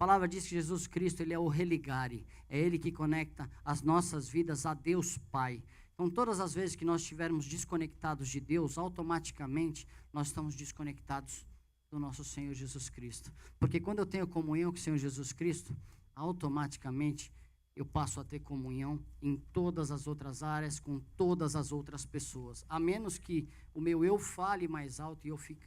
palavra diz que Jesus Cristo, ele é o religare, é ele que conecta as nossas vidas a Deus Pai. Então, todas as vezes que nós estivermos desconectados de Deus, automaticamente nós estamos desconectados do nosso Senhor Jesus Cristo. Porque quando eu tenho comunhão com o Senhor Jesus Cristo, automaticamente eu passo a ter comunhão em todas as outras áreas, com todas as outras pessoas. A menos que o meu eu fale mais alto e eu fique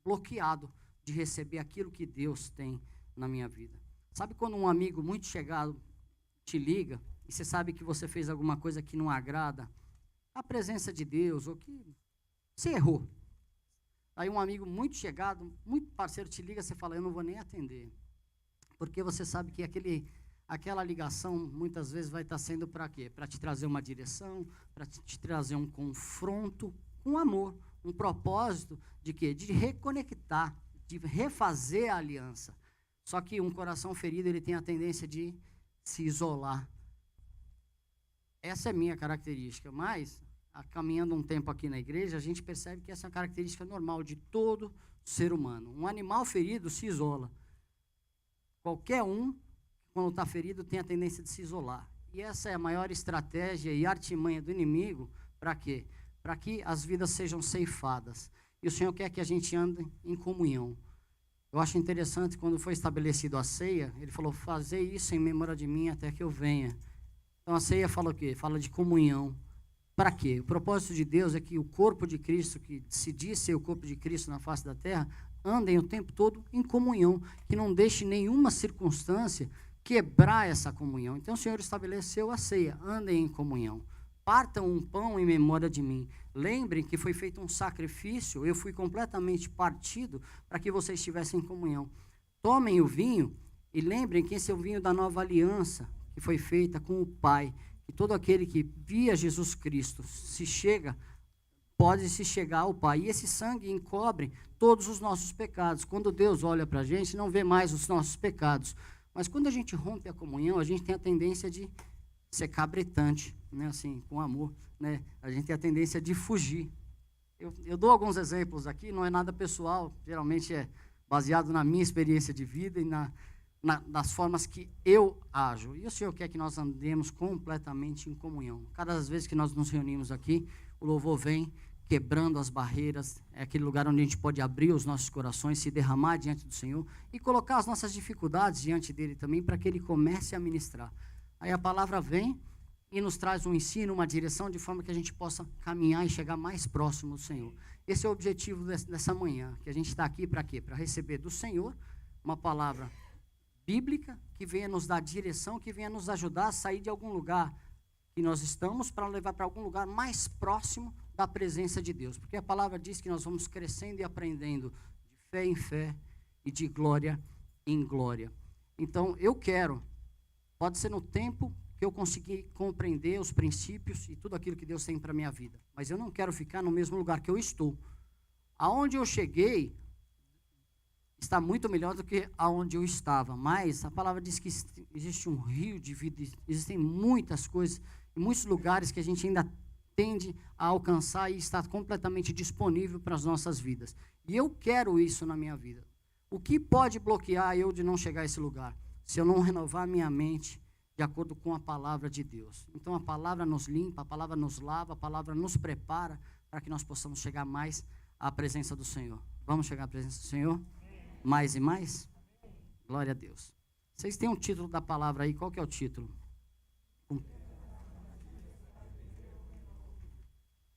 bloqueado de receber aquilo que Deus tem na minha vida. Sabe quando um amigo muito chegado te liga e você sabe que você fez alguma coisa que não agrada a presença de Deus, ou que você errou? Aí um amigo muito chegado, muito parceiro te liga, você fala, eu não vou nem atender. Porque você sabe que aquela ligação muitas vezes vai estar sendo para quê? Para te trazer uma direção, para te trazer um confronto com amor, um propósito de quê? De reconectar, de refazer a aliança. Só que um coração ferido, ele tem a tendência de se isolar. Essa é a minha característica, mas, caminhando um tempo aqui na igreja, a gente percebe que essa é uma característica normal de todo ser humano. Um animal ferido se isola. Qualquer um, quando está ferido, tem a tendência de se isolar. E essa é a maior estratégia e artimanha do inimigo, para quê? Para que as vidas sejam ceifadas. E o Senhor quer que a gente ande em comunhão. Eu acho interessante, quando foi estabelecido a ceia, ele falou, fazer isso em memória de mim até que eu venha. Então a ceia fala o quê? Fala de comunhão. Para quê? O propósito de Deus é que o corpo de Cristo, que se diz ser o corpo de Cristo na face da terra, andem o tempo todo em comunhão, que não deixe nenhuma circunstância quebrar essa comunhão. Então o Senhor estabeleceu a ceia, andem em comunhão. Partam um pão em memória de mim. Lembrem que foi feito um sacrifício, eu fui completamente partido para que vocês estivessem em comunhão. Tomem o vinho e lembrem que esse é o vinho da nova aliança, que foi feita com o Pai. E todo aquele que via Jesus Cristo pode se chegar ao Pai. E esse sangue encobre todos os nossos pecados. Quando Deus olha para a gente, não vê mais os nossos pecados. Mas quando a gente rompe a comunhão, a gente tem a tendência de ser cabretante, né? Assim, com amor, né? A gente tem a tendência de fugir. Eu dou alguns exemplos aqui, não é nada pessoal, geralmente é baseado na minha experiência de vida e nas formas que eu ajo. E o Senhor quer que nós andemos completamente em comunhão. Cada vez que nós nos reunimos aqui, o louvor vem quebrando as barreiras, é aquele lugar onde a gente pode abrir os nossos corações, se derramar diante do Senhor e colocar as nossas dificuldades diante dele também, para que ele comece a ministrar. Aí a palavra vem e nos traz um ensino, uma direção, de forma que a gente possa caminhar e chegar mais próximo do Senhor. Esse é o objetivo dessa manhã, que a gente está aqui para quê? Para receber do Senhor uma palavra bíblica que venha nos dar direção, que venha nos ajudar a sair de algum lugar que nós estamos, para levar para algum lugar mais próximo da presença de Deus. Porque a palavra diz que nós vamos crescendo e aprendendo de fé em fé e de glória em glória. Então, eu quero, pode ser no tempo que eu conseguir compreender os princípios e tudo aquilo que Deus tem para a minha vida, mas eu não quero ficar no mesmo lugar que eu estou. Aonde eu cheguei está muito melhor do que aonde eu estava, mas a palavra diz que existe um rio de vida, existem muitas coisas, em muitos lugares que a gente ainda tende a alcançar e está completamente disponível para as nossas vidas. E eu quero isso na minha vida. O que pode bloquear eu de não chegar a esse lugar? Se eu não renovar minha mente de acordo com a palavra de Deus. Então a palavra nos limpa, a palavra nos lava, a palavra nos prepara para que nós possamos chegar mais à presença do Senhor. Vamos chegar à presença do Senhor? Mais e mais? Glória a Deus. Vocês têm um título da palavra aí, qual que é o título?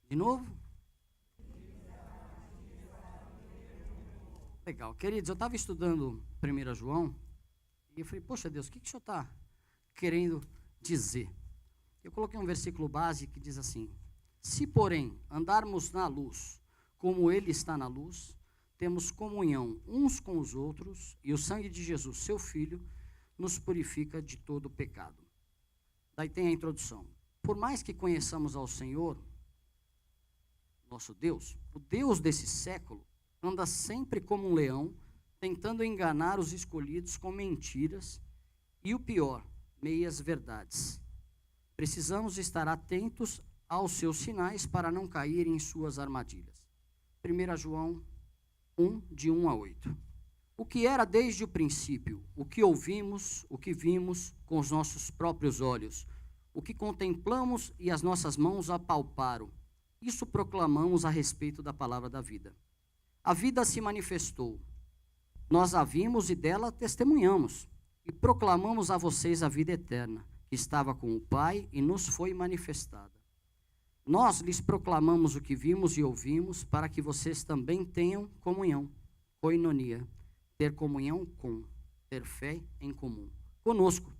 De novo? Legal. Queridos, eu estava estudando 1 João e eu falei, poxa Deus, o que o Senhor está querendo dizer? Eu coloquei um versículo base que diz assim: se, porém, andarmos na luz, como Ele está na luz, temos comunhão uns com os outros, e o sangue de Jesus, seu Filho, nos purifica de todo pecado. Daí tem a introdução. Por mais que conheçamos ao Senhor, nosso Deus, o Deus desse século, anda sempre como um leão, tentando enganar os escolhidos com mentiras, e o pior, meias verdades. Precisamos estar atentos aos seus sinais para não cair em suas armadilhas. 1 João 1, de 1 a 8. O que era desde o princípio, o que ouvimos, o que vimos com os nossos próprios olhos, o que contemplamos e as nossas mãos apalparam, isso proclamamos a respeito da palavra da vida. A vida se manifestou, nós a vimos e dela testemunhamos, e proclamamos a vocês a vida eterna, que estava com o Pai e nos foi manifestada. Nós lhes proclamamos o que vimos e ouvimos, para que vocês também tenham comunhão, koinonia, ter comunhão com, ter fé em comum, conosco.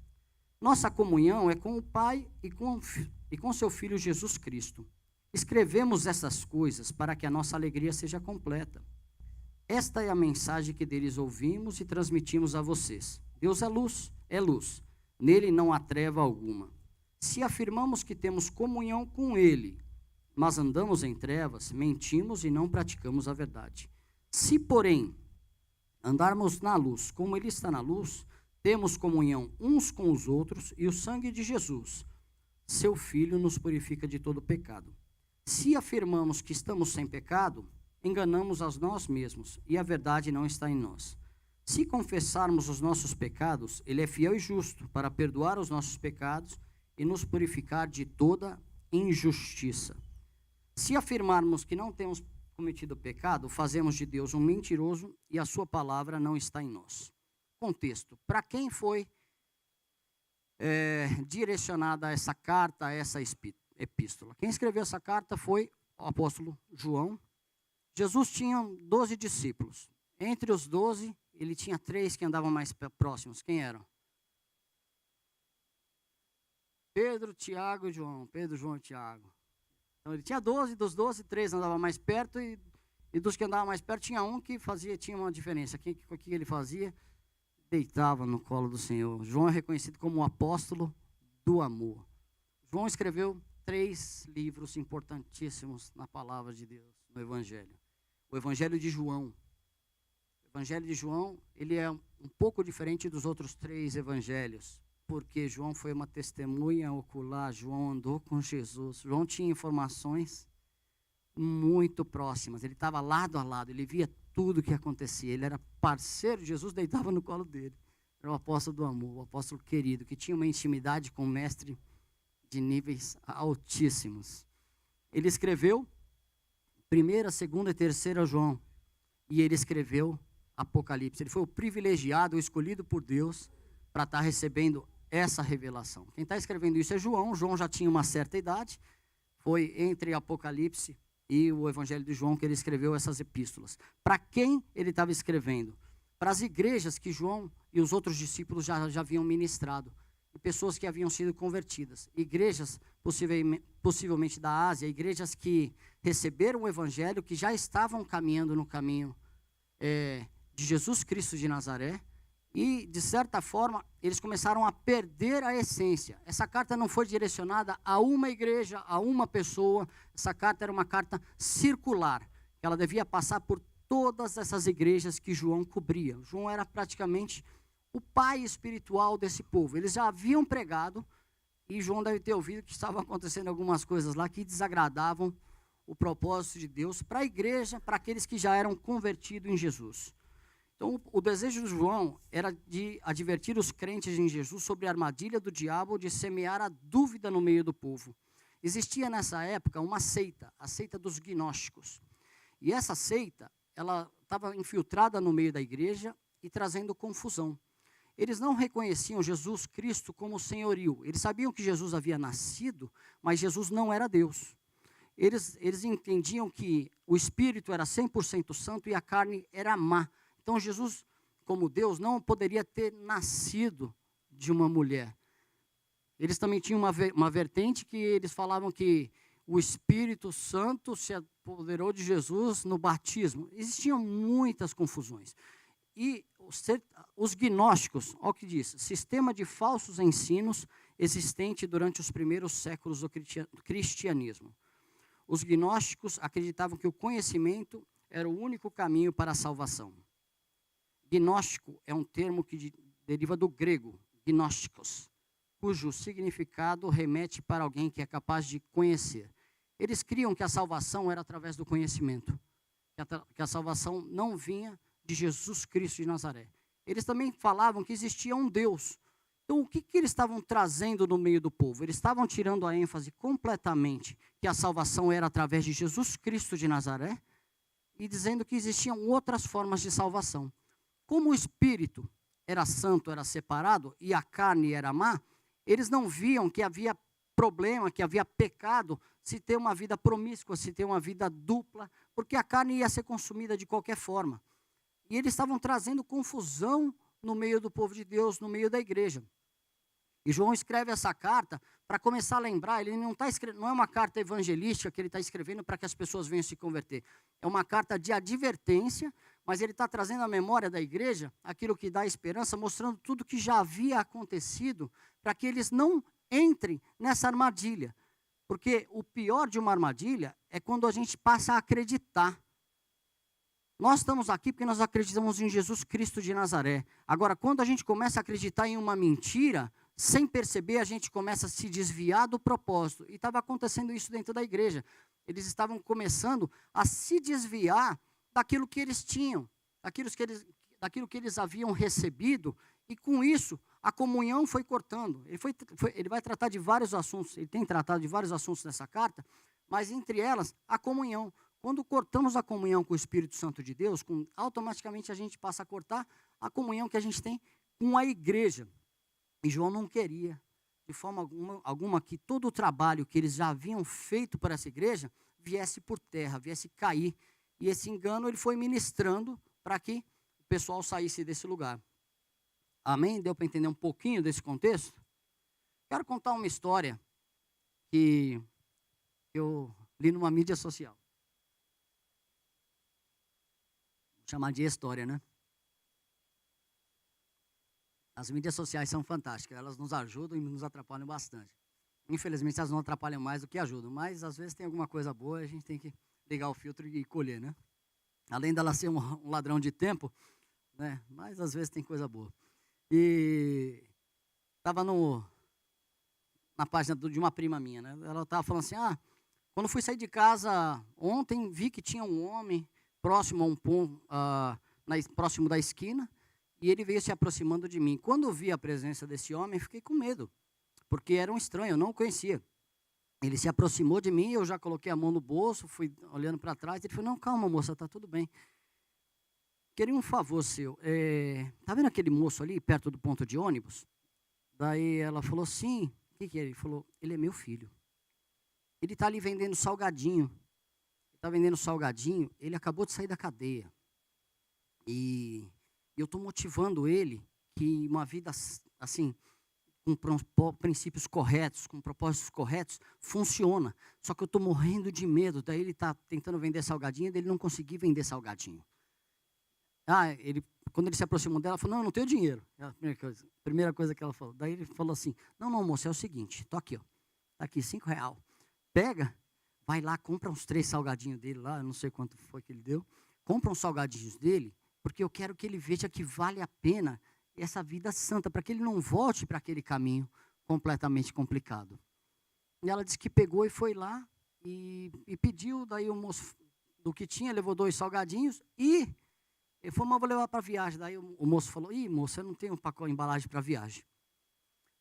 Nossa comunhão é com o Pai e com seu Filho Jesus Cristo. Escrevemos essas coisas para que a nossa alegria seja completa. Esta é a mensagem que deles ouvimos e transmitimos a vocês. Deus é luz, nele não há treva alguma. Se afirmamos que temos comunhão com Ele, mas andamos em trevas, mentimos e não praticamos a verdade. Se, porém, andarmos na luz, como Ele está na luz, temos comunhão uns com os outros, e o sangue de Jesus, seu Filho, nos purifica de todo pecado. Se afirmamos que estamos sem pecado, enganamos a nós mesmos, e a verdade não está em nós. Se confessarmos os nossos pecados, Ele é fiel e justo para perdoar os nossos pecados e nos purificar de toda injustiça. Se afirmarmos que não temos cometido pecado, fazemos de Deus um mentiroso e a sua palavra não está em nós. Contexto: para quem foi direcionada essa carta, essa epístola? Quem escreveu essa carta foi o apóstolo João. Jesus tinha 12 discípulos. Entre os 12, ele tinha 3 que andavam mais próximos. Quem eram? Pedro, Tiago e João. Pedro, João e Tiago. Então ele tinha 12, dos 12, 3 andavam mais perto, e dos que andavam mais perto tinha um que tinha uma diferença. O que ele fazia? Deitava no colo do Senhor. João é reconhecido como o apóstolo do amor. João escreveu 3 livros importantíssimos na palavra de Deus, no Evangelho. O Evangelho de João. O Evangelho de João, ele é um pouco diferente dos outros 3 evangelhos, porque João foi uma testemunha ocular. João andou com Jesus. João tinha informações muito próximas. Ele estava lado a lado, ele via tudo o que acontecia. Ele era parceiro de Jesus, deitava no colo dele. Era o apóstolo do amor, o apóstolo querido, que tinha uma intimidade com o mestre de níveis altíssimos. Ele escreveu 1ª, 2ª e 3ª João, e ele escreveu Apocalipse. Ele foi o privilegiado, o escolhido por Deus para estar recebendo essa revelação. Quem está escrevendo isso é João. João já tinha uma certa idade. Foi entre Apocalipse e o Evangelho de João que ele escreveu essas epístolas. Para quem ele estava escrevendo? Para as igrejas que João e os outros discípulos já haviam ministrado, e pessoas que haviam sido convertidas. Igrejas, possivelmente da Ásia, igrejas que receberam o Evangelho, que já estavam caminhando no caminho de Jesus Cristo de Nazaré, e, de certa forma, eles começaram a perder a essência. Essa carta não foi direcionada a uma igreja, a uma pessoa. Essa carta era uma carta circular. Ela devia passar por todas essas igrejas que João cobria. João era praticamente o pai espiritual desse povo. Eles já haviam pregado, e João deve ter ouvido que estavam acontecendo algumas coisas lá que desagradavam o propósito de Deus para a igreja, para aqueles que já eram convertidos em Jesus. Então, o desejo de João era de advertir os crentes em Jesus sobre a armadilha do diabo de semear a dúvida no meio do povo. Existia nessa época uma seita, a seita dos gnósticos. E essa seita, ela estava infiltrada no meio da igreja e trazendo confusão. Eles não reconheciam Jesus Cristo como senhorio. Eles sabiam que Jesus havia nascido, mas Jesus não era Deus. Eles entendiam que o Espírito era 100% santo e a carne era má. Então, Jesus, como Deus, não poderia ter nascido de uma mulher. Eles também tinham uma vertente que eles falavam que o Espírito Santo se apoderou de Jesus no batismo. Existiam muitas confusões. E os gnósticos, olha o que diz, sistema de falsos ensinos existente durante os primeiros séculos do cristianismo. Os gnósticos acreditavam que o conhecimento era o único caminho para a salvação. Gnóstico é um termo que deriva do grego, gnósticos, cujo significado remete para alguém que é capaz de conhecer. Eles criam que a salvação era através do conhecimento, que a salvação não vinha de Jesus Cristo de Nazaré. Eles também falavam que existia um Deus. Então, o que eles estavam trazendo no meio do povo? Eles estavam tirando a ênfase completamente que a salvação era através de Jesus Cristo de Nazaré e dizendo que existiam outras formas de salvação. Como o Espírito era santo, era separado, e a carne era má, eles não viam que havia problema, que havia pecado, se ter uma vida promíscua, se ter uma vida dupla, porque a carne ia ser consumida de qualquer forma. E eles estavam trazendo confusão no meio do povo de Deus, no meio da igreja. E João escreve essa carta para começar a lembrar, ele não é uma carta evangelística que ele está escrevendo para que as pessoas venham se converter. É uma carta de advertência, mas ele está trazendo à memória da igreja aquilo que dá esperança, mostrando tudo que já havia acontecido, para que eles não entrem nessa armadilha. Porque o pior de uma armadilha é quando a gente passa a acreditar. Nós estamos aqui porque nós acreditamos em Jesus Cristo de Nazaré. Agora, quando a gente começa a acreditar em uma mentira, sem perceber, a gente começa a se desviar do propósito. E estava acontecendo isso dentro da igreja. Eles estavam começando a se desviar daquilo que eles tinham, daquilo que eles haviam recebido, e com isso a comunhão foi cortando. Ele vai tratar de vários assuntos, ele tem tratado de vários assuntos nessa carta, mas entre elas a comunhão. Quando cortamos a comunhão com o Espírito Santo de Deus, automaticamente a gente passa a cortar a comunhão que a gente tem com a igreja. E João não queria, de forma alguma, que todo o trabalho que eles já haviam feito para essa igreja viesse por terra, viesse cair. E esse engano ele foi ministrando para que o pessoal saísse desse lugar. Amém? Deu para entender um pouquinho desse contexto? Quero contar uma história que eu li numa mídia social. Vou chamar de história, né? As mídias sociais são fantásticas, elas nos ajudam e nos atrapalham bastante. Infelizmente, elas não atrapalham mais do que ajudam, mas às vezes tem alguma coisa boa, a gente tem que ligar o filtro e colher, né? Além dela ser um ladrão de tempo, né? Mas às vezes tem coisa boa. E estava na página de uma prima minha, né? Ela estava falando assim, quando fui sair de casa ontem, vi que tinha um homem próximo a um ponto, próximo da esquina, e ele veio se aproximando de mim. Quando eu vi a presença desse homem, fiquei com medo, porque era um estranho, eu não o conhecia. Ele se aproximou de mim, eu já coloquei a mão no bolso, fui olhando para trás, ele falou, não, calma moça, está tudo bem. Queria um favor seu, tá vendo aquele moço ali, perto do ponto de ônibus? Daí ela falou, sim, o que é? Ele falou, ele é meu filho. Ele está ali vendendo salgadinho. Está vendendo salgadinho, ele acabou de sair da cadeia. E eu estou motivando ele que uma vida assim, com princípios corretos, com propósitos corretos, funciona. Só que eu estou morrendo de medo. Daí ele está tentando vender salgadinho e ele não conseguir vender salgadinho. Quando ele se aproximou dela, ela falou, não, eu não tenho dinheiro. É a primeira coisa que ela falou. Daí ele falou assim, não, moça, é o seguinte, tô aqui, ó. Tá aqui, R$5. Pega, vai lá, compra uns 3 salgadinhos dele lá, eu não sei quanto foi que ele deu. Compra uns salgadinhos dele, porque eu quero que ele veja que vale a pena essa vida santa, para que ele não volte para aquele caminho completamente complicado. E ela disse que pegou e foi lá e pediu, daí o moço do que tinha, levou 2 salgadinhos e ele falou, mas vou levar para a viagem. Daí o moço falou, moço, eu não tenho um pacote de embalagem para a viagem.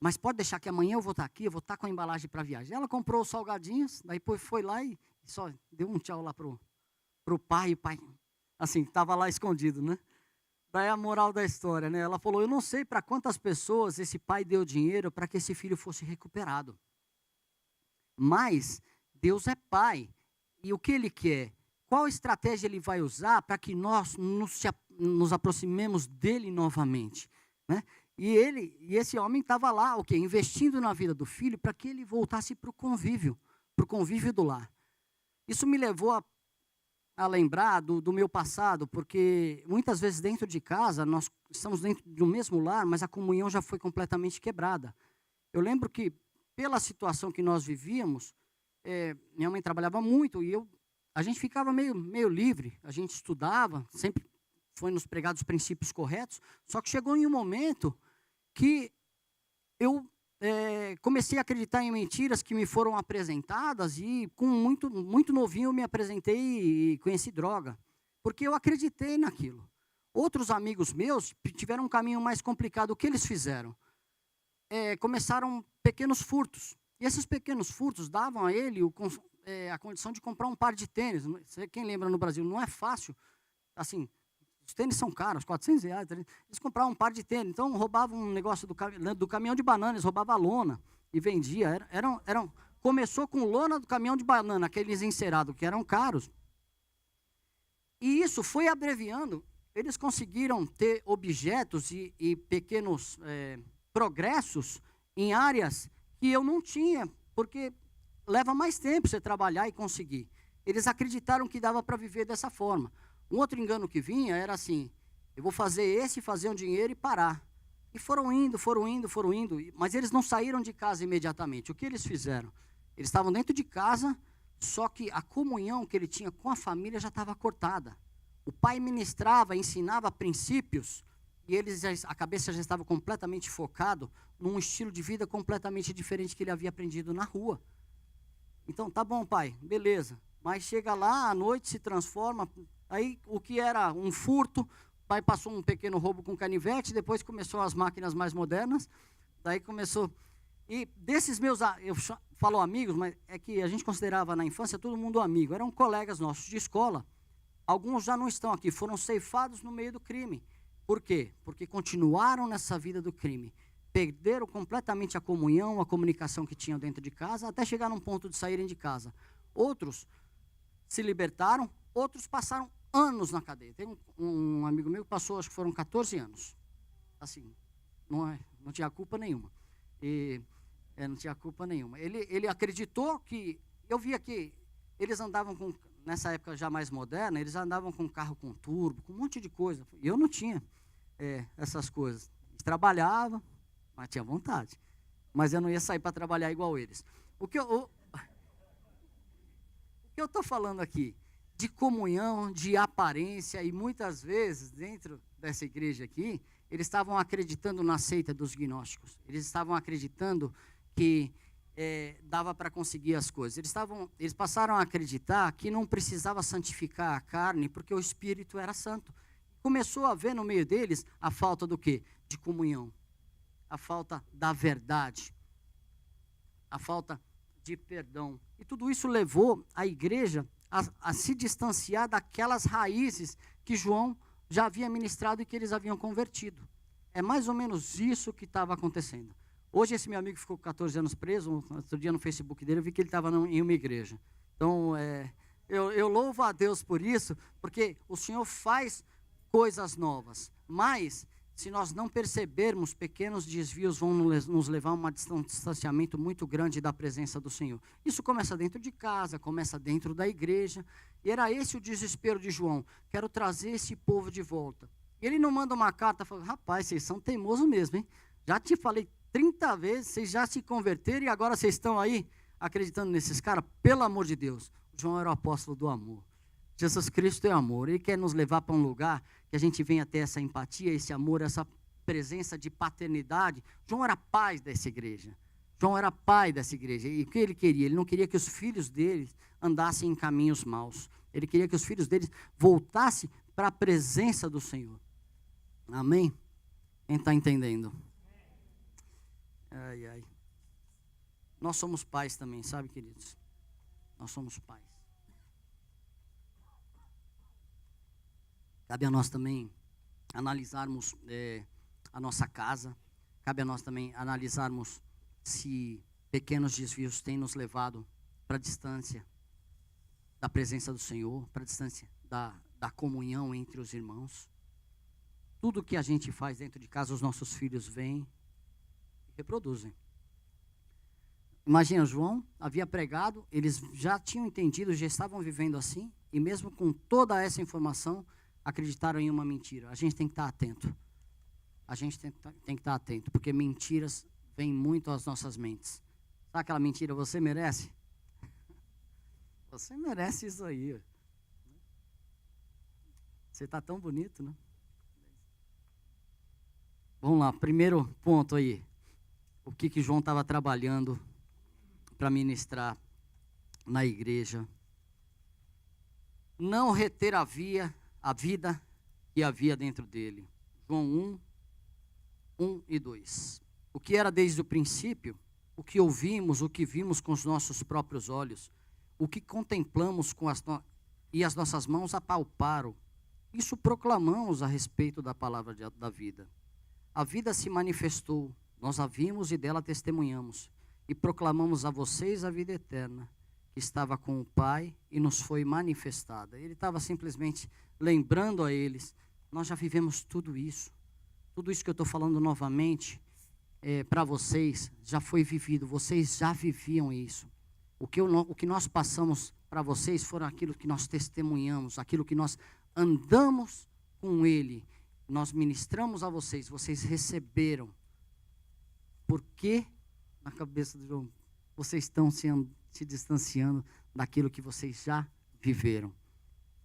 Mas pode deixar que amanhã eu vou estar aqui, eu vou estar com a embalagem para a viagem. Ela comprou os salgadinhos, daí depois foi lá e só deu um tchau lá pro pai, e o pai, assim, estava lá escondido, né? Daí a moral da história, né? Ela falou, eu não sei para quantas pessoas esse pai deu dinheiro para que esse filho fosse recuperado. Mas Deus é pai. E o que ele quer? Qual estratégia ele vai usar para que nós nos aproximemos dele novamente, né? E esse homem estava lá, investindo na vida do filho para que ele voltasse para o convívio do lar. Isso me levou a lembrar do meu passado, porque muitas vezes dentro de casa, nós estamos dentro do mesmo lar, mas a comunhão já foi completamente quebrada. Eu lembro que, pela situação que nós vivíamos, minha mãe trabalhava muito e a gente ficava meio livre, a gente estudava, sempre foi nos pregados os princípios corretos, só que chegou em um momento que eu comecei a acreditar em mentiras que me foram apresentadas e com muito novinho eu me apresentei e conheci droga, porque eu acreditei naquilo. Outros amigos meus tiveram um caminho mais complicado. O que eles fizeram? Começaram pequenos furtos. E esses pequenos furtos davam a ele a condição de comprar um par de tênis. Quem lembra, no Brasil, não é fácil. Assim, os tênis são caros, R$ 400. Eles compravam um par de tênis. Então, roubavam um negócio do caminhão de banana, eles roubavam a lona e vendia. Começou com lona do caminhão de banana, aqueles encerados, que eram caros. E isso foi abreviando. Eles conseguiram ter objetos e pequenos progressos em áreas que eu não tinha, porque leva mais tempo você trabalhar e conseguir. Eles acreditaram que dava para viver dessa forma. Um outro engano que vinha era assim: eu vou fazer um dinheiro e parar. E foram indo, mas eles não saíram de casa imediatamente. O que eles fizeram? Eles estavam dentro de casa, só que a comunhão que ele tinha com a família já estava cortada. O pai ministrava, ensinava princípios, e a cabeça já estava completamente focado num estilo de vida completamente diferente que ele havia aprendido na rua. Então, tá bom, pai, beleza. Mas chega lá, à noite se transforma. Aí, o que era um furto, o pai passou um pequeno roubo com canivete, depois começou as máquinas mais modernas, daí começou. E desses eu falo amigos, mas é que a gente considerava na infância todo mundo amigo, eram colegas nossos de escola. Alguns já não estão aqui, foram ceifados no meio do crime. Por quê? Porque continuaram nessa vida do crime. Perderam completamente a comunhão, a comunicação que tinham dentro de casa, até chegar num ponto de saírem de casa. Outros se libertaram, outros passaram anos na cadeia. Tem um amigo meu que passou, acho que foram 14 anos. Assim, não tinha culpa nenhuma. Não tinha culpa nenhuma. Ele acreditou que... Eu via que eles andavam com... Nessa época já mais moderna, eles andavam com carro com turbo, com um monte de coisa. E eu não tinha essas coisas. Eles trabalhavam, mas tinha vontade. Mas eu não ia sair para trabalhar igual eles. O que eu estou falando aqui? De comunhão, de aparência, e muitas vezes, dentro dessa igreja aqui, eles estavam acreditando na seita dos gnósticos. Eles estavam acreditando que dava para conseguir as coisas. Eles passaram a acreditar que não precisava santificar a carne, porque o Espírito era santo. Começou a ver no meio deles a falta do quê? De comunhão. A falta da verdade. A falta de perdão. E tudo isso levou a igreja a se distanciar daquelas raízes que João já havia ministrado e que eles haviam convertido. É mais ou menos isso que estava acontecendo. Hoje esse meu amigo ficou 14 anos preso. Outro dia no Facebook dele eu vi que ele estava em uma igreja. Então, eu louvo a Deus por isso, porque o Senhor faz coisas novas. Mas, se nós não percebermos, pequenos desvios vão nos levar a um distanciamento muito grande da presença do Senhor. Isso começa dentro de casa, começa dentro da igreja. E era esse o desespero de João. Quero trazer esse povo de volta. E ele não manda uma carta falando: rapaz, vocês são teimosos mesmo, hein? Já te falei 30 vezes, vocês já se converteram e agora vocês estão aí acreditando nesses caras? Pelo amor de Deus. João era o apóstolo do amor. Jesus Cristo é amor. Ele quer nos levar para um lugar que a gente venha ter essa empatia, esse amor, essa presença de paternidade. João era pai dessa igreja. João era pai dessa igreja. E o que ele queria? Ele não queria que os filhos dele andassem em caminhos maus. Ele queria que os filhos deles voltassem para a presença do Senhor. Amém? Quem está entendendo? Ai, ai. Nós somos pais também, sabe, queridos? Nós somos pais. Cabe a nós também analisarmos a nossa casa. Cabe a nós também analisarmos se pequenos desvios têm nos levado para a distância da presença do Senhor, para a distância da comunhão entre os irmãos. Tudo que a gente faz dentro de casa, os nossos filhos veem e reproduzem. Imagina, João havia pregado, eles já tinham entendido, já estavam vivendo assim, e mesmo com toda essa informação, acreditaram em uma mentira. A gente tem que estar atento. A gente tem que estar atento, porque mentiras vêm muito às nossas mentes. Sabe aquela mentira, você merece? Você merece isso aí. Você está tão bonito, né? Vamos lá, primeiro ponto aí. O que João estava trabalhando para ministrar na igreja? Não reter a vida que havia dentro dele. João 1 e 2. O que era desde o princípio, o que ouvimos, o que vimos com os nossos próprios olhos, o que contemplamos e as nossas mãos apalparam, isso proclamamos a respeito da palavra da vida. A vida se manifestou, nós a vimos e dela testemunhamos, e proclamamos a vocês a vida eterna, que estava com o Pai e nos foi manifestada. Ele estava simplesmente lembrando a eles, nós já vivemos tudo isso que eu estou falando novamente, para vocês, já foi vivido, vocês já viviam isso. O que nós passamos para vocês foram aquilo que nós testemunhamos, aquilo que nós andamos com Ele, nós ministramos a vocês, vocês receberam. Por que, na cabeça do João, vocês estão se distanciando daquilo que vocês já viveram?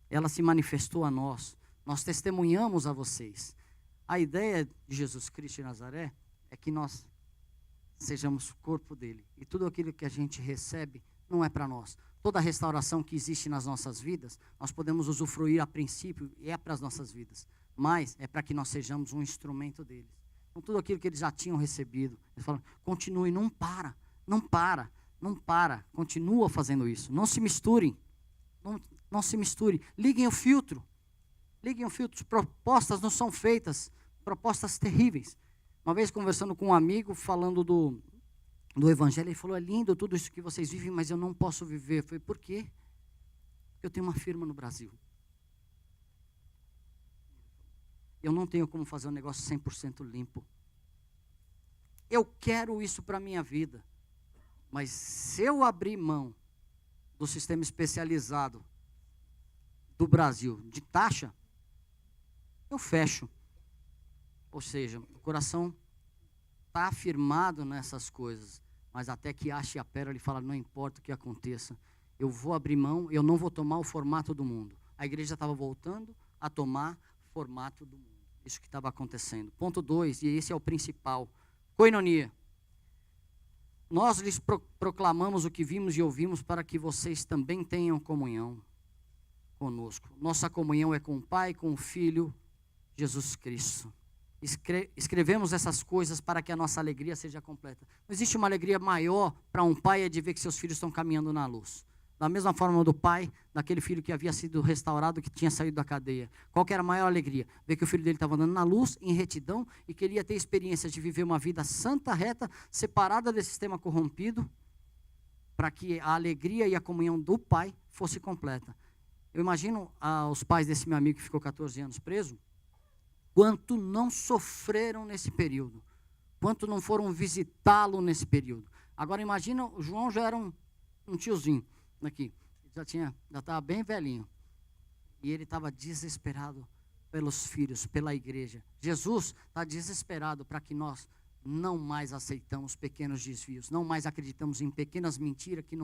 Ela se manifestou a nós, nós testemunhamos a vocês. A ideia de Jesus Cristo de Nazaré é que nós sejamos o corpo dele. E tudo aquilo que a gente recebe não é para nós. Toda a restauração que existe nas nossas vidas, nós podemos usufruir a princípio, e é para as nossas vidas. Mas é para que nós sejamos um instrumento deles. Então tudo aquilo que eles já tinham recebido, eles falam, continue, não para, continua fazendo isso. Não se misturem, não se misturem. Liguem o filtro. Propostas não são feitas, propostas terríveis. Uma vez conversando com um amigo, falando do evangelho, ele falou, é lindo tudo isso que vocês vivem, mas eu não posso viver. Eu falei, por quê? Porque eu tenho uma firma no Brasil. Eu não tenho como fazer um negócio 100% limpo. Eu quero isso para a minha vida. Mas se eu abrir mão do sistema especializado do Brasil, de taxa, eu fecho. Ou seja, o coração está afirmado nessas coisas, mas até que ache a pérola, ele fala, não importa o que aconteça, eu vou abrir mão, eu não vou tomar o formato do mundo. A igreja estava voltando a tomar formato do mundo. Isso que estava acontecendo. Ponto 2, e esse é o principal, koinonia. Nós lhes proclamamos o que vimos e ouvimos para que vocês também tenham comunhão conosco. Nossa comunhão é com o Pai, com o Filho, Jesus Cristo. Escrevemos essas coisas para que a nossa alegria seja completa. Não existe uma alegria maior para um pai é de ver que seus filhos estão caminhando na luz. Da mesma forma do pai, daquele filho que havia sido restaurado, que tinha saído da cadeia. Qual que era a maior alegria? Ver que o filho dele estava andando na luz, em retidão, e queria ter experiência de viver uma vida santa, reta, separada desse sistema corrompido, para que a alegria e a comunhão do pai fosse completa. Eu imagino os pais desse meu amigo que ficou 14 anos preso, quanto não sofreram nesse período, quanto não foram visitá-lo nesse período. Agora imagina, o João já era um tiozinho aqui, já estava bem velhinho, e ele estava desesperado pelos filhos, pela igreja. Jesus está desesperado para que nós não mais aceitamos pequenos desvios, não mais acreditamos em pequenas mentiras que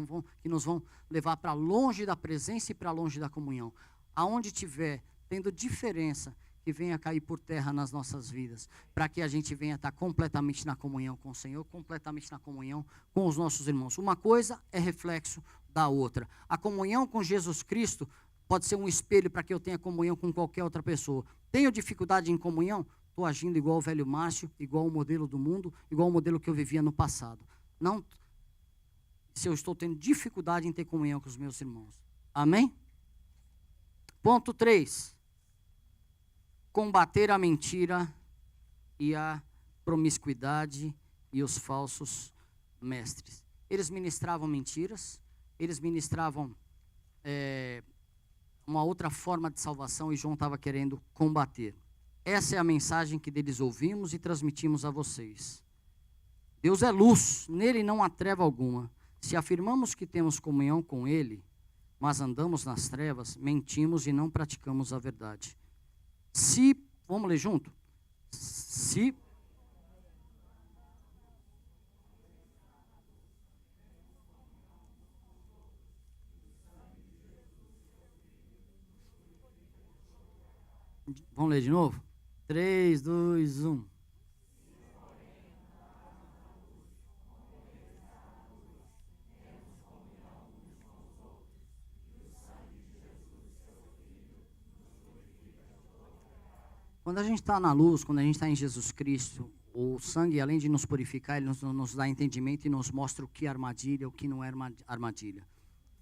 nos vão levar para longe da presença e para longe da comunhão. Aonde tiver tendo diferença, que venha cair por terra nas nossas vidas, para que a gente venha estar completamente na comunhão com o Senhor, completamente na comunhão com os nossos irmãos. Uma coisa é reflexo da outra. A comunhão com Jesus Cristo pode ser um espelho para que eu tenha comunhão com qualquer outra pessoa. Tenho dificuldade em comunhão? Estou agindo igual o velho Márcio, igual o modelo do mundo, igual o modelo que eu vivia no passado. Não, se eu estou tendo dificuldade em ter comunhão com os meus irmãos. Amém? Ponto 3. Combater a mentira e a promiscuidade e os falsos mestres. Eles ministravam mentiras, eles ministravam uma outra forma de salvação, e João estava querendo combater. Essa é a mensagem que deles ouvimos e transmitimos a vocês. Deus é luz, nele não há treva alguma. Se afirmamos que temos comunhão com ele, mas andamos nas trevas, mentimos e não praticamos a verdade. Vamos ler junto? Vamos ler de novo? 3, 2, 1. Quando a gente está na luz, quando a gente está em Jesus Cristo, o sangue, além de nos purificar, ele nos dá entendimento e nos mostra o que é armadilha, o que não é armadilha.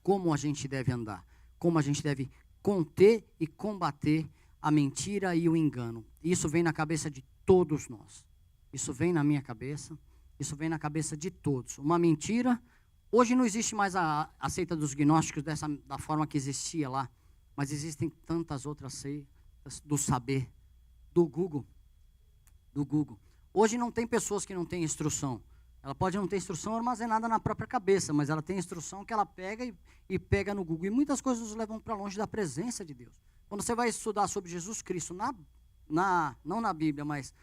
Como a gente deve andar, como a gente deve conter e combater a mentira e o engano. Isso vem na cabeça de todos nós. Isso vem na minha cabeça, isso vem na cabeça de todos. Uma mentira, hoje não existe mais a seita dos gnósticos da forma que existia lá, mas existem tantas outras seitas do saber, do Google. Hoje não tem pessoas que não têm instrução. Ela pode não ter instrução armazenada na própria cabeça, mas ela tem instrução que ela pega e pega no Google. E muitas coisas nos levam para longe da presença de Deus. Quando você vai estudar sobre Jesus Cristo, não na Bíblia, mas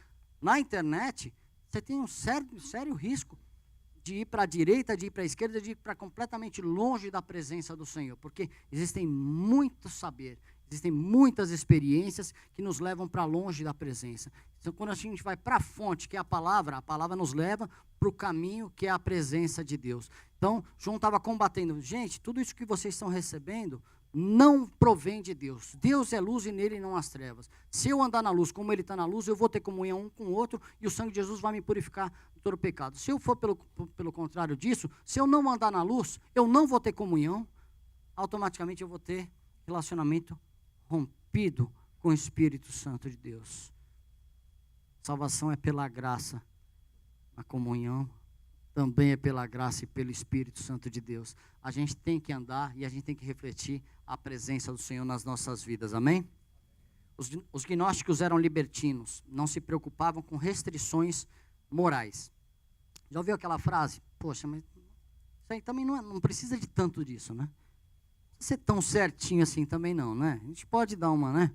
na internet, você tem um sério risco de ir para a direita, de ir para a esquerda, de ir para completamente longe da presença do Senhor. Porque existem muito saber, existem muitas experiências que nos levam para longe da presença. Então, quando a gente vai para a fonte, que é a palavra nos leva para o caminho que é a presença de Deus. Então, João estava combatendo. Gente, tudo isso que vocês estão recebendo não provém de Deus. Deus é luz e nele não as trevas. Se eu andar na luz como ele está na luz, eu vou ter comunhão um com o outro e o sangue de Jesus vai me purificar de todo pecado. Se eu for pelo contrário disso, se eu não andar na luz, eu não vou ter comunhão, automaticamente eu vou ter relacionamento rompido com o Espírito Santo de Deus. Salvação é pela graça, a comunhão também é pela graça e pelo Espírito Santo de Deus. A gente tem que andar e a gente tem que refletir a presença do Senhor nas nossas vidas, amém? Os gnósticos eram libertinos, não se preocupavam com restrições morais. Já ouviu aquela frase? Poxa, mas isso aí também não precisa de tanto disso, né? Ser tão certinho assim também não, né? A gente pode dar uma, né?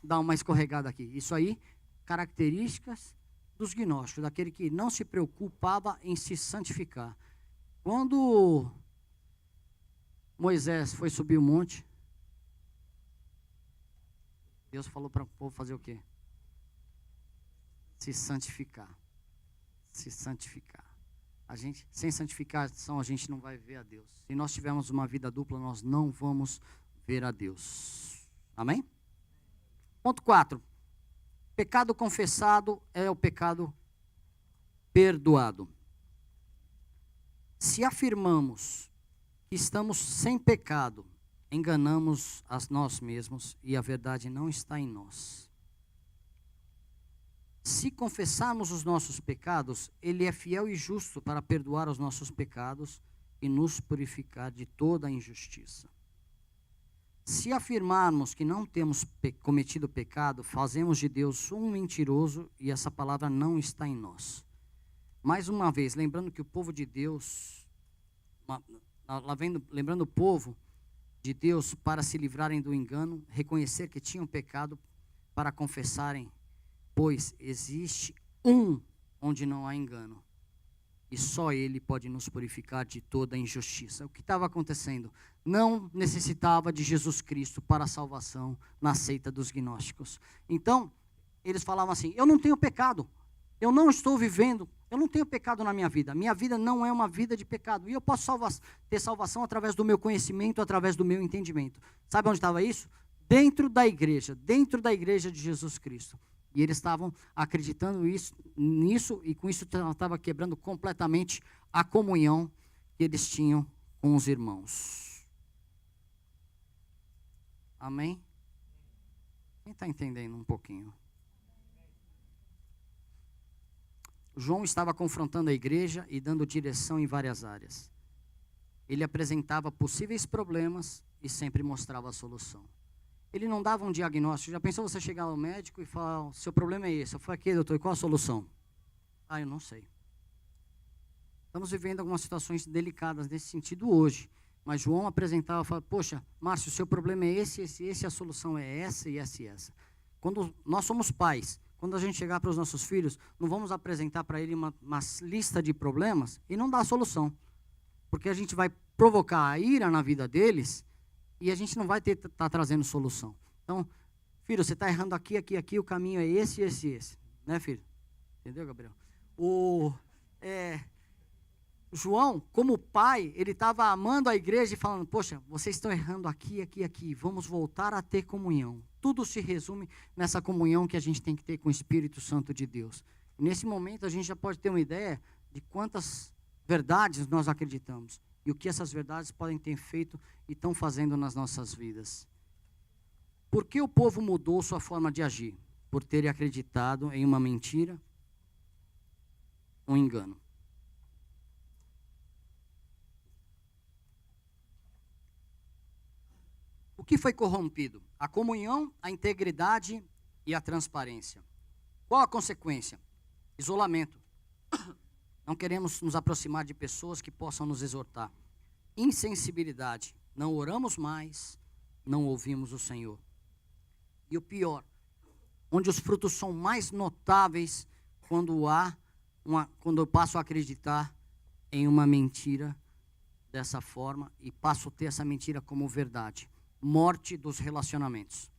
Dar uma escorregada aqui. Isso aí, características dos gnósticos, daquele que não se preocupava em se santificar. Quando Moisés foi subir o monte, Deus falou para o povo fazer o quê? Se santificar. Se santificar. A gente, sem santificação, a gente não vai ver a Deus. Se nós tivermos uma vida dupla, nós não vamos ver a Deus. Amém? Ponto 4. Pecado confessado é o pecado perdoado. Se afirmamos que estamos sem pecado, enganamos a nós mesmos e a verdade não está em nós. Se confessarmos os nossos pecados, Ele é fiel e justo para perdoar os nossos pecados e nos purificar de toda a injustiça. Se afirmarmos que não temos cometido pecado, fazemos de Deus um mentiroso e essa palavra não está em nós. Mais uma vez, lembrando que o povo de Deus, lembrando o povo de Deus para se livrarem do engano, reconhecer que tinham pecado para confessarem, pois existe um onde não há engano. E só Ele pode nos purificar de toda a injustiça. O que estava acontecendo? Não necessitava de Jesus Cristo para a salvação na seita dos gnósticos. Então, eles falavam assim, eu não tenho pecado, eu não estou vivendo, eu não tenho pecado na minha vida não é uma vida de pecado. E eu posso ter salvação através do meu conhecimento, através do meu entendimento. Sabe onde estava isso? Dentro da igreja de Jesus Cristo. E eles estavam acreditando nisso, e com isso estava quebrando completamente a comunhão que eles tinham com os irmãos. Amém? Quem está entendendo um pouquinho? João estava confrontando a igreja e dando direção em várias áreas. Ele apresentava possíveis problemas e sempre mostrava a solução. Ele não dava um diagnóstico. Já pensou você chegar ao médico e falar, seu problema é esse? Eu falei, aqui, doutor, e qual a solução? Eu não sei. Estamos vivendo algumas situações delicadas nesse sentido hoje. Mas João apresentava e falava, poxa, Márcio, o seu problema é esse, a solução é essa e essa e essa. Quando nós somos pais, quando a gente chegar para os nossos filhos, não vamos apresentar para ele uma lista de problemas e não dar a solução. Porque a gente vai provocar a ira na vida deles e a gente não vai estar trazendo solução. Então, filho, você está errando aqui, o caminho é esse. Né, filho? Entendeu, Gabriel? João, como pai, ele estava amando a igreja e falando, poxa, vocês estão errando aqui, aqui, aqui, vamos voltar a ter comunhão. Tudo se resume nessa comunhão que a gente tem que ter com o Espírito Santo de Deus. E nesse momento a gente já pode ter uma ideia de quantas verdades nós acreditamos e o que essas verdades podem ter feito e estão fazendo nas nossas vidas. Por que o povo mudou sua forma de agir? Por ter acreditado em uma mentira, um engano. O que foi corrompido? A comunhão, a integridade e a transparência. Qual a consequência? Isolamento. Não queremos nos aproximar de pessoas que possam nos exortar. Insensibilidade. Não oramos mais, não ouvimos o Senhor. E o pior, onde os frutos são mais notáveis quando eu passo a acreditar em uma mentira dessa forma e passo a ter essa mentira como verdade. Morte dos relacionamentos.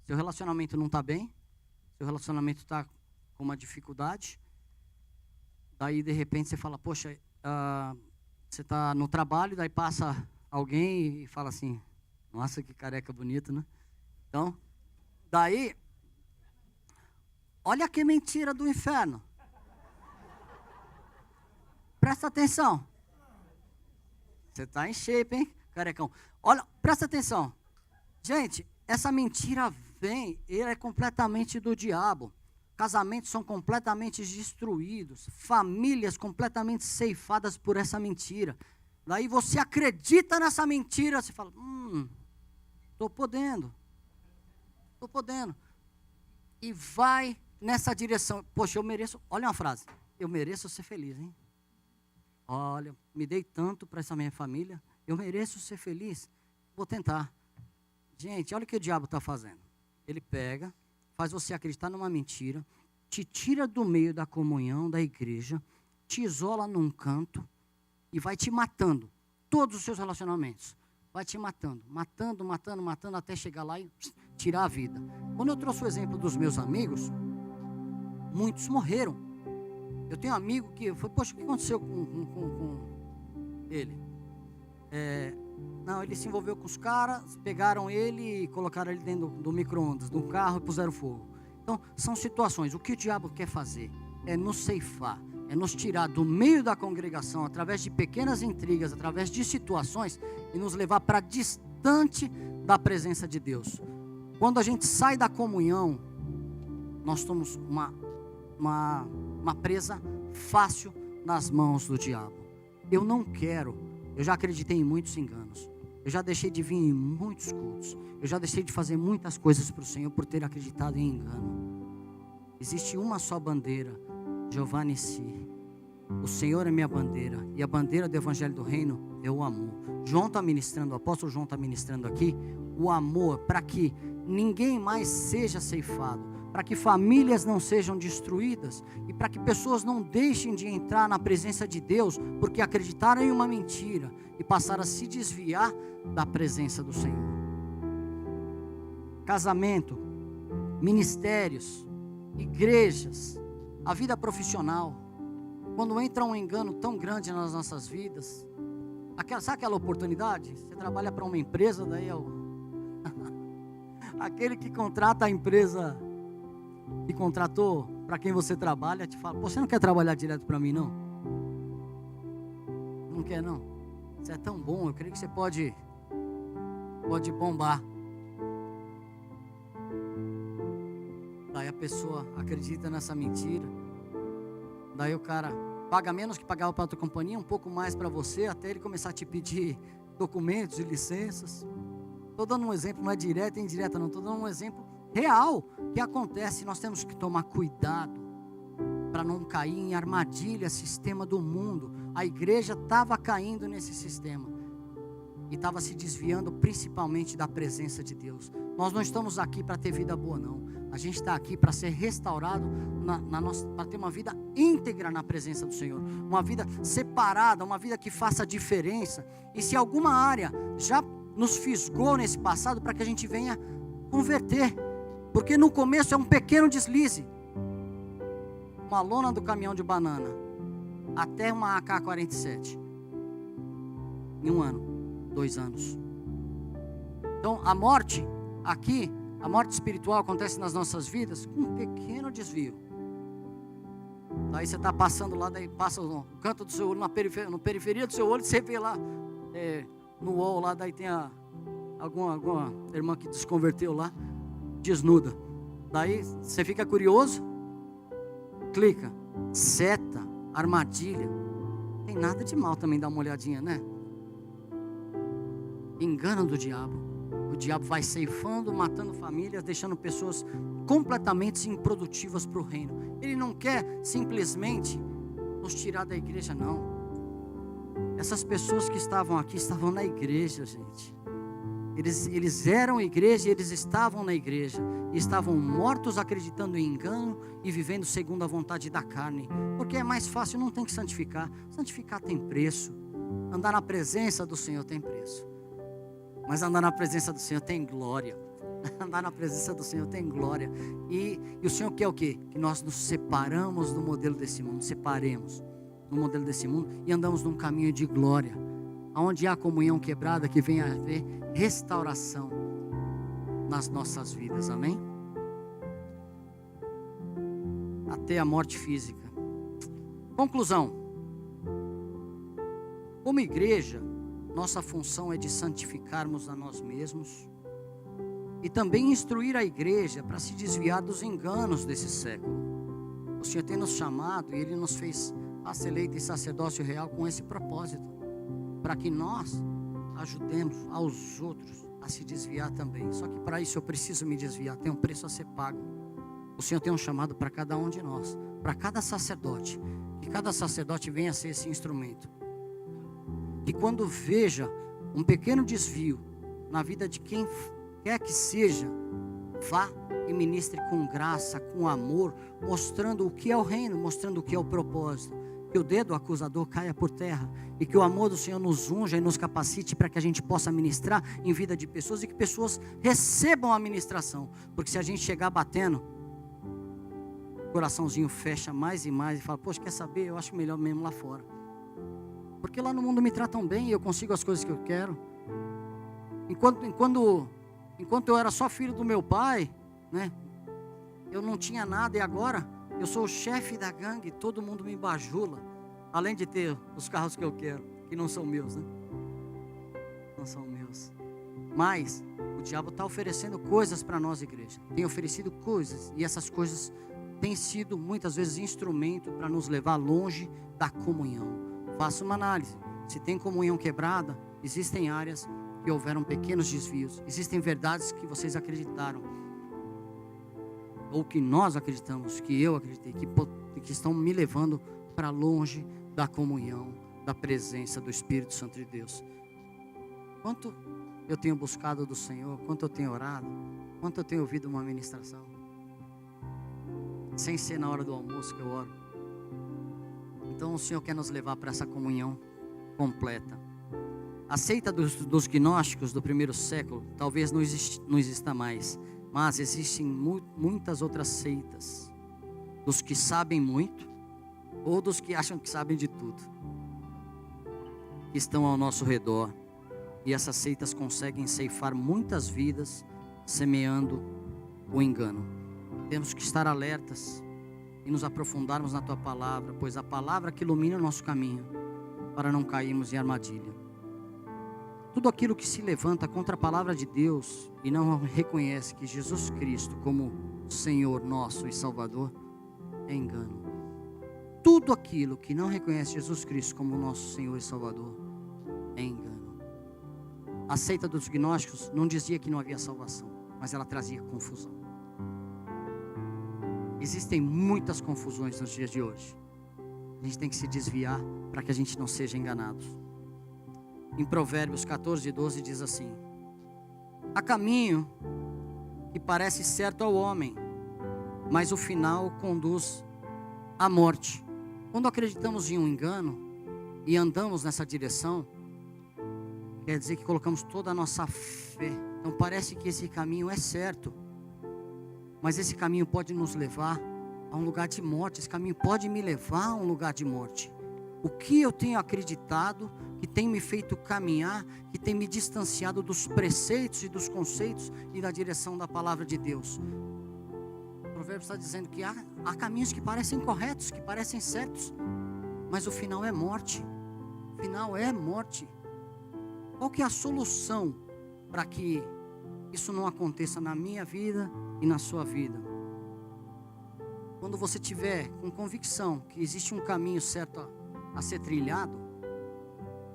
Seu relacionamento não está bem, seu relacionamento está com uma dificuldade, daí de repente você fala, poxa, você está no trabalho, daí passa alguém e fala assim, nossa, que careca bonito, né? Então, daí, olha que mentira do inferno. Presta atenção. Você está em shape, hein, carecão? Olha, presta atenção. Gente, essa mentira ela é completamente do diabo. Casamentos são completamente destruídos. Famílias completamente ceifadas por essa mentira. Daí você acredita nessa mentira, você fala, estou podendo. E vai nessa direção. Poxa, eu mereço, olha uma frase, eu mereço ser feliz, hein? Olha, me dei tanto para essa minha família, eu mereço ser feliz, vou tentar. Gente, olha o que o diabo está fazendo. Ele pega, faz você acreditar numa mentira, te tira do meio da comunhão da igreja, te isola num canto e vai te matando. Todos os seus relacionamentos. Vai te matando, até chegar lá e tirar a vida. Quando eu trouxe o exemplo dos meus amigos, muitos morreram. Eu tenho um amigo que foi, poxa, o que aconteceu com ele? Não, ele se envolveu com os caras, pegaram ele e colocaram ele dentro do micro-ondas, do carro e puseram fogo. Então, são situações. O que o diabo quer fazer é nos ceifar, é nos tirar do meio da congregação, através de pequenas intrigas, através de situações, e nos levar para distante da presença de Deus. Quando a gente sai da comunhão, nós somos uma presa fácil nas mãos do diabo. Eu não quero, eu já acreditei em muitos enganos, eu já deixei de vir em muitos cultos, eu já deixei de fazer muitas coisas para o Senhor por ter acreditado em engano. Existe uma só bandeira, Jeová Nissi. O Senhor é minha bandeira, e a bandeira do Evangelho do Reino é o amor. João está ministrando, o apóstolo João está ministrando aqui, o amor, para que ninguém mais seja ceifado, para que famílias não sejam destruídas, e para que pessoas não deixem de entrar na presença de Deus, porque acreditaram em uma mentira, e passaram a se desviar da presença do Senhor. Casamento, ministérios, igrejas, a vida profissional, quando entra um engano tão grande nas nossas vidas, sabe aquela oportunidade? Você trabalha para uma empresa, daí é aquele que contrata a empresa que contratou para quem você trabalha, te fala, você não quer trabalhar direto para mim, não? Não quer, não? Você é tão bom, eu creio que você pode bombar. Daí a pessoa acredita nessa mentira. Daí o cara paga menos que pagava para outra companhia, um pouco mais para você, até ele começar a te pedir documentos e licenças. Estou dando um exemplo, não é direto e indireta não, estou dando um exemplo real que acontece. Nós temos que tomar cuidado para não cair em armadilha, sistema do mundo. A igreja estava caindo nesse sistema e estava se desviando principalmente da presença de Deus. Nós não estamos aqui para ter vida boa, não. A gente está aqui para ser restaurado, para ter uma vida íntegra na presença do Senhor. Uma vida separada, uma vida que faça diferença. E se alguma área já nos fisgou nesse passado, para que a gente venha converter. Porque no começo é um pequeno deslize. Uma lona do caminhão de banana. até uma AK-47. Em 1 ano, 2 anos. Então, a morte aqui, a morte espiritual acontece nas nossas vidas com um pequeno desvio. Daí você está passando lá, daí passa no canto do seu olho, na periferia do seu olho, você vê lá, no wall lá, daí tem alguma irmã que desconverteu lá, desnuda. Daí você fica curioso, clica, seta, armadilha. Não tem nada de mal também dar uma olhadinha, né? Engano do diabo. O diabo vai ceifando, matando famílias, deixando pessoas completamente improdutivas para o reino. Ele não quer simplesmente nos tirar da igreja, não. Essas pessoas que estavam aqui, estavam na igreja, gente. Eles eram igreja e eles estavam na igreja. E estavam mortos acreditando em engano e vivendo segundo a vontade da carne. Porque é mais fácil, não tem que santificar. Santificar tem preço. Andar na presença do Senhor tem preço. Mas andar na presença do Senhor tem glória. Andar na presença do Senhor tem glória. E o Senhor quer o quê? Que nós nos separamos do modelo desse mundo. Separemos do modelo desse mundo e andamos num caminho de glória. Onde há comunhão quebrada, que venha a haver restauração nas nossas vidas. Amém? Até a morte física. Conclusão. Como igreja, nossa função é de santificarmos a nós mesmos e também instruir a igreja para se desviar dos enganos desse século. O Senhor tem nos chamado e Ele nos fez raça eleita e sacerdócio real com esse propósito, para que nós ajudemos aos outros a se desviar também. Só que para isso eu preciso me desviar, tem um preço a ser pago. O Senhor tem um chamado para cada um de nós, para cada sacerdote, que cada sacerdote venha a ser esse instrumento. Que quando veja um pequeno desvio na vida de quem quer que seja, vá e ministre com graça, com amor, mostrando o que é o reino, mostrando o que é o propósito. Que o dedo acusador caia por terra e que o amor do Senhor nos unja e nos capacite para que a gente possa ministrar em vida de pessoas e que pessoas recebam a ministração. Porque se a gente chegar batendo, o coraçãozinho fecha mais e mais e fala: poxa, quer saber? Eu acho melhor mesmo lá fora. Porque lá no mundo me tratam bem e eu consigo as coisas que eu quero. Enquanto eu era só filho do meu pai, né? Eu não tinha nada e agora eu sou o chefe da gangue, todo mundo me bajula. Além de ter os carros que eu quero, que não são meus, né? Não são meus. Mas o diabo está oferecendo coisas para nós, igreja. Tem oferecido coisas e essas coisas têm sido muitas vezes instrumento para nos levar longe da comunhão. Faça uma análise. Se tem comunhão quebrada, existem áreas que houveram pequenos desvios. Existem verdades que vocês acreditaram, ou que nós acreditamos, que eu acreditei, que estão me levando para longe da comunhão, da presença do Espírito Santo de Deus. Quanto eu tenho buscado do Senhor, quanto eu tenho orado, quanto eu tenho ouvido uma ministração, sem ser na hora do almoço que eu oro. Então o Senhor quer nos levar para essa comunhão completa. A seita dos gnósticos do primeiro século talvez não exista mais, mas existem muitas outras seitas, dos que sabem muito ou dos que acham que sabem de tudo, que estão ao nosso redor, e essas seitas conseguem ceifar muitas vidas semeando o engano. Temos que estar alertas e nos aprofundarmos na Tua Palavra, pois a Palavra que ilumina o nosso caminho, para não cairmos em armadilha. Tudo aquilo que se levanta contra a Palavra de Deus e não reconhece que Jesus Cristo como Senhor nosso e Salvador, é engano. Tudo aquilo que não reconhece Jesus Cristo como nosso Senhor e Salvador, é engano. A seita dos gnósticos não dizia que não havia salvação, mas ela trazia confusão. Existem muitas confusões nos dias de hoje. A gente tem que se desviar para que a gente não seja enganado. Em Provérbios 14:12 diz assim: há caminho que parece certo ao homem, mas o final conduz à morte. Quando acreditamos em um engano e andamos nessa direção, quer dizer que colocamos toda a nossa fé. Então parece que esse caminho é certo, mas esse caminho pode nos levar a um lugar de morte. Esse caminho pode me levar a um lugar de morte. O que eu tenho acreditado que tem me feito caminhar, que tem me distanciado dos preceitos e dos conceitos e da direção da palavra de Deus? O provérbio está dizendo que há caminhos que parecem corretos, que parecem certos, mas o final é morte. O final é morte. Qual que é a solução para que isso não aconteça na minha vida e na sua vida? Quando você tiver com convicção que existe um caminho certo a ser trilhado,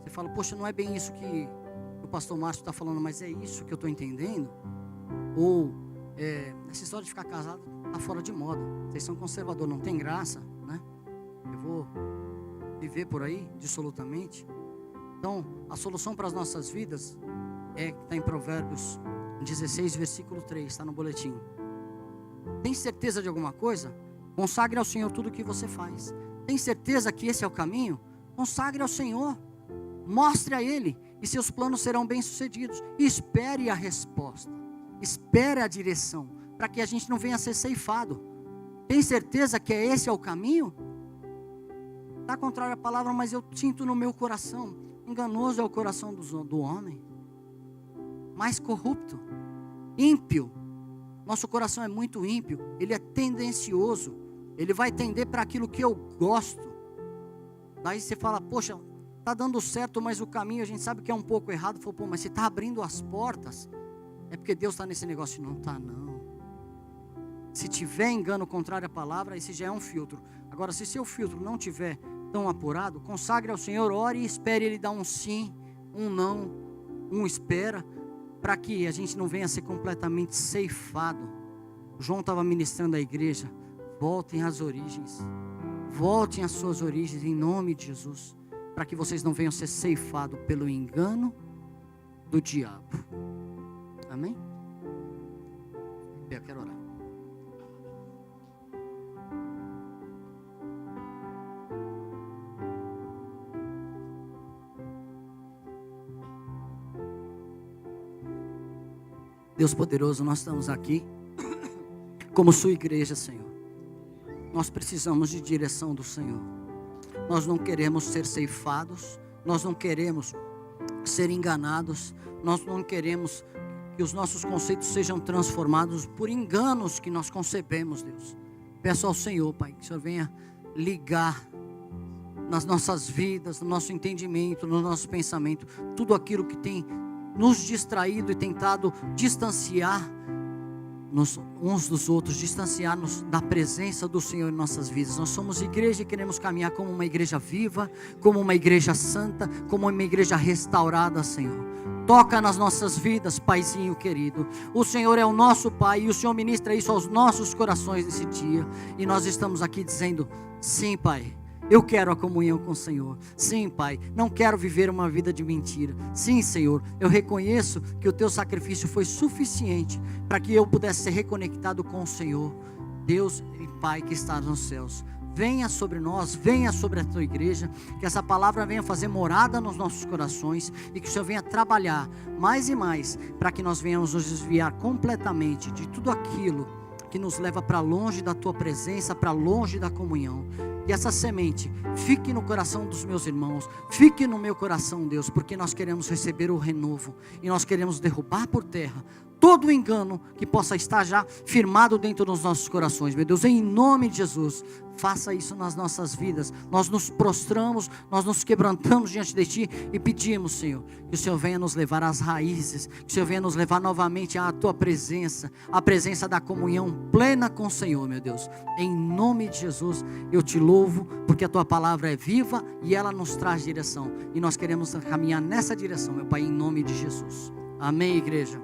você fala, poxa, não é bem isso que o pastor Márcio está falando, mas é isso que eu estou entendendo. Ou, essa história de ficar casado está fora de moda, vocês são conservadores, não tem graça, né? Eu vou viver por aí, dissolutamente. Então, a solução para as nossas vidas está em Provérbios 16, versículo 3, está no boletim. Tem certeza de alguma coisa? Consagre ao Senhor tudo o que você faz. Tem certeza que esse é o caminho? Consagre ao Senhor. Mostre a Ele, e seus planos serão bem-sucedidos. E espere a resposta. Espere a direção, para que a gente não venha a ser ceifado. Tem certeza que esse é o caminho? Está contrário à palavra, mas eu sinto no meu coração. Enganoso é o coração do homem, mais corrupto, ímpio. Nosso coração é muito ímpio, ele é tendencioso, ele vai tender para aquilo que eu gosto. Daí você fala, poxa, está dando certo, mas o caminho a gente sabe que é um pouco errado. Falou, pô, mas você está abrindo as portas, é porque Deus está nesse negócio. Não está, não. Se tiver engano contrário à palavra, esse já é um filtro. Agora, se seu filtro não tiver tão apurado, consagre ao Senhor, ore e espere Ele dar um sim, um não, um espera, para que a gente não venha a ser completamente ceifado. João estava ministrando à igreja, voltem às origens, voltem às suas origens em nome de Jesus, para que vocês não venham ser ceifados pelo engano do diabo. Amém? Eu quero orar. Deus poderoso, nós estamos aqui como sua igreja, Senhor. Nós precisamos de direção do Senhor. Nós não queremos ser ceifados, nós não queremos ser enganados, nós não queremos que os nossos conceitos sejam transformados por enganos que nós concebemos, Deus. Peço ao Senhor, Pai, que o Senhor venha ligar nas nossas vidas, no nosso entendimento, no nosso pensamento, tudo aquilo que tem nos distraído e tentado distanciar-nos uns dos outros, distanciar-nos da presença do Senhor em nossas vidas. Nós somos igreja e queremos caminhar como uma igreja viva, como uma igreja santa, como uma igreja restaurada, Senhor. Toca nas nossas vidas, Paizinho querido. O Senhor é o nosso Pai e o Senhor ministra isso aos nossos corações nesse dia. E nós estamos aqui dizendo, sim, Pai, eu quero a comunhão com o Senhor. Sim, Pai, não quero viver uma vida de mentira. Sim, Senhor, eu reconheço que o Teu sacrifício foi suficiente para que eu pudesse ser reconectado com o Senhor. Deus e Pai que está nos céus, venha sobre nós, venha sobre a Tua igreja, que essa palavra venha fazer morada nos nossos corações e que o Senhor venha trabalhar mais e mais para que nós venhamos nos desviar completamente de tudo aquilo que nos leva para longe da Tua presença, para longe da comunhão. E essa semente fique no coração dos meus irmãos, fique no meu coração, Deus, porque nós queremos receber o renovo e nós queremos derrubar por terra todo o engano que possa estar já firmado dentro dos nossos corações. Meu Deus, em nome de Jesus, faça isso nas nossas vidas. Nós nos prostramos, nós nos quebrantamos diante de Ti e pedimos, Senhor, que o Senhor venha nos levar às raízes, que o Senhor venha nos levar novamente à Tua presença, a presença da comunhão plena com o Senhor, meu Deus. Em nome de Jesus, eu Te louvo, porque a Tua palavra é viva e ela nos traz direção. E nós queremos caminhar nessa direção, meu Pai, em nome de Jesus. Amém, igreja.